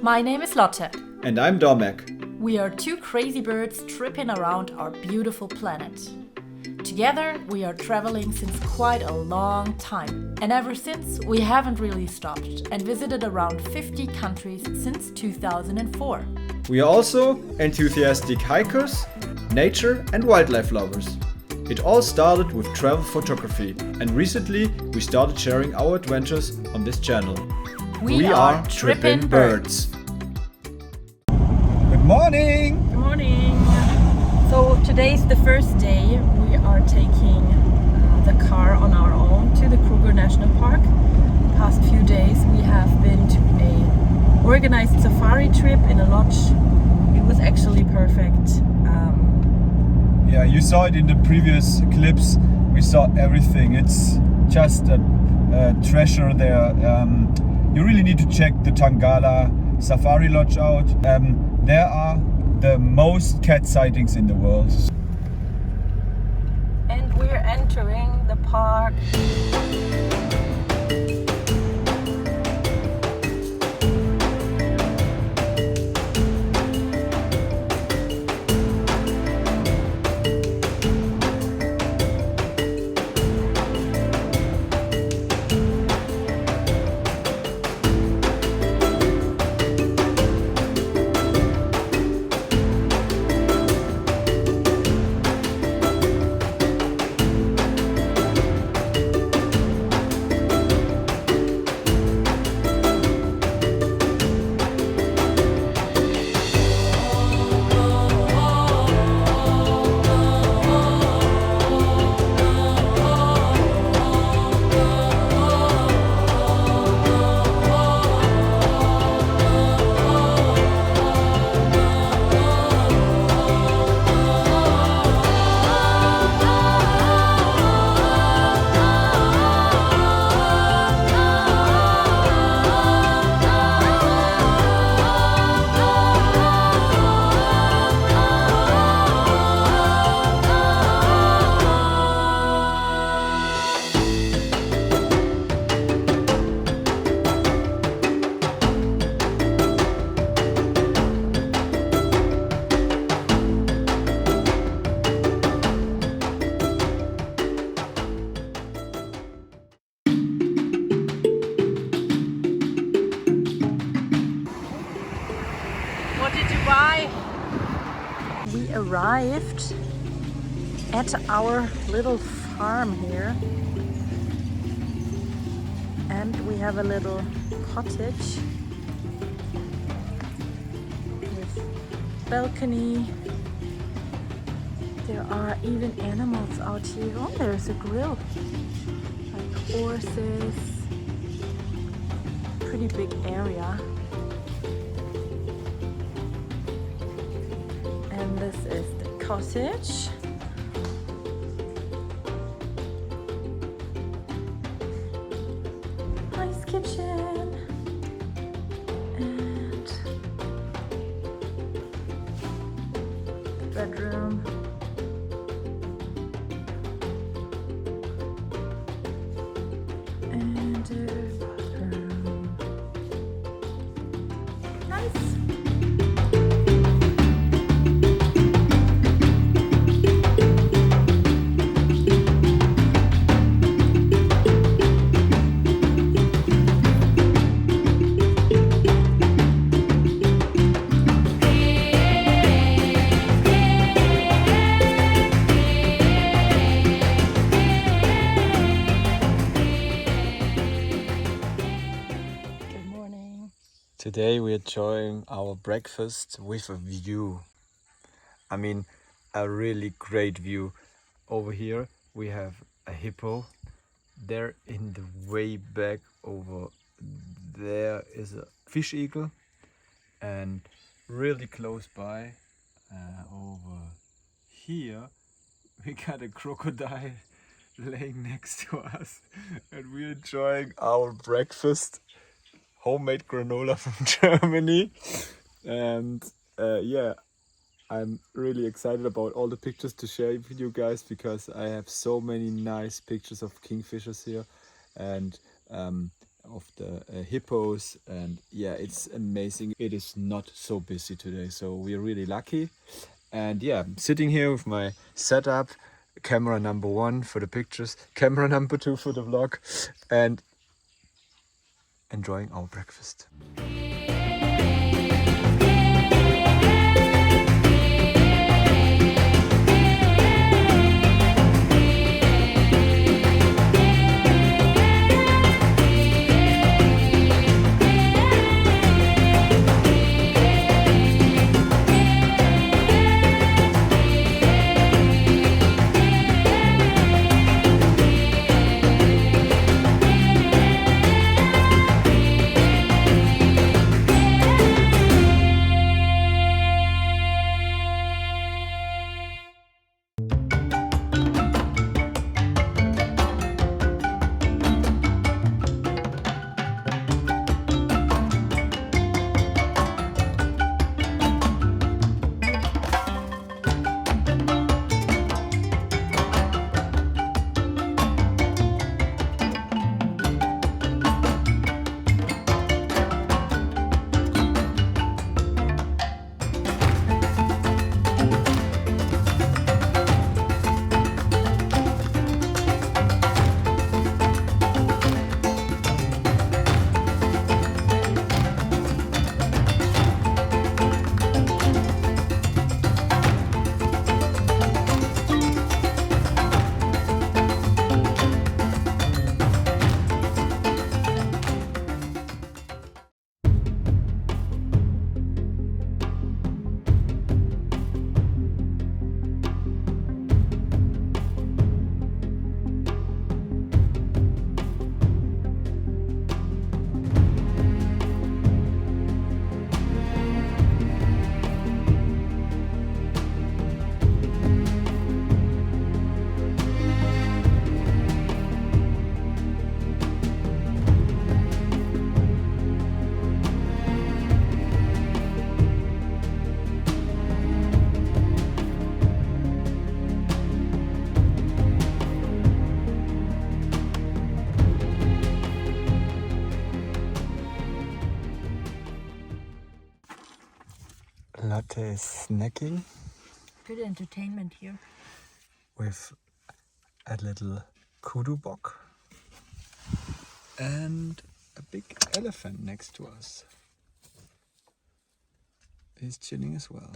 My name is Lotte. And I'm Domek. We are two crazy birds tripping around our beautiful planet. Together, we are traveling since quite a long time. And ever since, we haven't really stopped and visited around 50 countries since 2004. We are also enthusiastic hikers, nature and wildlife lovers. It all started with travel photography, and recently we started sharing our adventures on this channel. We are Trippin' Birds. Good morning! Good morning! So today's the first day. We are taking the car on our own to the Kruger National Park. Past few days we have been to a organized safari trip in a lodge. It was actually perfect. Yeah, you saw it in the previous clips. We saw everything. It's just a treasure there. You really need to check the Tangala Safari Lodge out. There are the most cat sightings in the world. And we're entering the park. What did you buy? We arrived at our little farm here, and we have a little cottage with balcony. There are even animals out here. Oh, there's a grill, like horses. Pretty big area. And this is the cottage. Nice kitchen. And the bedroom. And a bathroom. Nice. Today we are enjoying our breakfast with a view. I mean, a really great view. Over here we have a hippo. There in the way back over there is a fish eagle. And really close by over here we got a crocodile laying next to us. And we're enjoying our breakfast. Homemade granola from Germany, and yeah, I'm really excited about all the pictures to share with you guys, because I have so many nice pictures of kingfishers here, and of the hippos, and yeah, it's amazing. It is not so busy today, so we're really lucky. And yeah, I'm sitting here with my setup, camera number 1 for the pictures, camera number 2 for the vlog, and enjoying our breakfast. Latte snacking Good entertainment here. with a little kudu bok and a big elephant next to us. He's chilling as well.